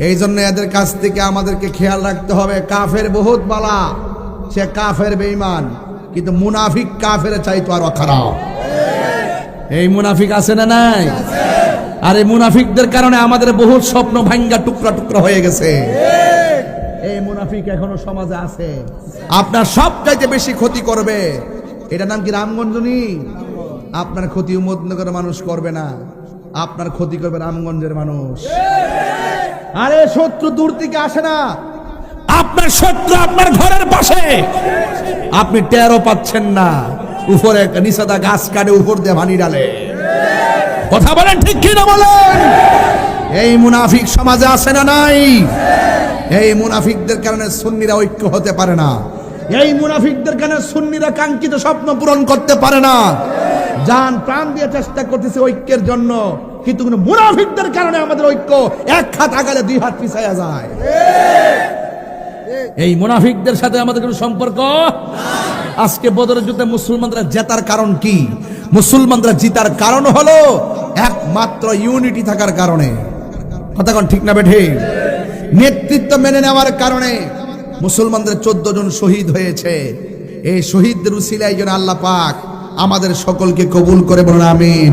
এই জন্য এদের কাছ থেকে আমাদেরকে খেয়াল রাখতে হবে। কাফের বহুত বালা, সে কাফের বেঈমান, কিন্তু মুনাফিক কাফের চাইতো আরো খারাপ। এই মুনাফিক আছে না নাই? আর এই মুনাফিকদের কারণে আমাদের বহুত স্বপ্ন ভাঙ্গা টুকরা টুকরা হয়ে গেছে। এই মুনাফিক এখনো সমাজে আছে। আপনার সবচাইতে বেশি ক্ষতি করবে, এটা নাম কি রামগঞ্জনী। আপনার ক্ষতি উম্মতনগরের মানুষ করবে না, আপনার ক্ষতি করবে রামগঞ্জের মানুষ। আরে শত্রু দূর থেকে আসে না, আপনার শত্রু আপনার ঘরের পাশে, আপনি টেরও পাচ্ছেন না। উপরে একটা নিষেধা গাছ কাটে, উপর দিয়ে পানি ডালে। কথা বলেন ঠিক কি না বলেন? এই মুনাফিক সমাজে আছে না নাই? এই মুনাফিকদের কারণে সুন্নিরা ঐক্য হতে পারে না। এই মুনাফিকদের কারণে সুন্নিরা কাঙ্ক্ষিত স্বপ্ন পূরণ করতে পারে না। জান প্রাণ দিয়ে চেষ্টা করতেছে ঐক্যের জন্য, কিন্তু মুনাফিকদের কারণে আমাদের ঐক্য এক হাত আগালে দুই হাত পিছায়া যায়। এই মুনাফিকদের সাথে আমাদের কোনো সম্পর্ক না। আজকে বদরের যুদ্ধে মুসলমানরা জেতার কারণ কি? মুসলমানরা জিতার কারণ হলো একমাত্র ইউনিটি থাকার কারণে। কথা কোন ঠিক না বেঠে? নেতৃত্ব মেনে নেওয়ার কারণে মুসলমানদের 14 জন শহীদ হয়েছে। এই শহীদদের উসিলায় যেন আল্লাহ পাক আমাদের সকলকে কবুল করে বলুন আমিন।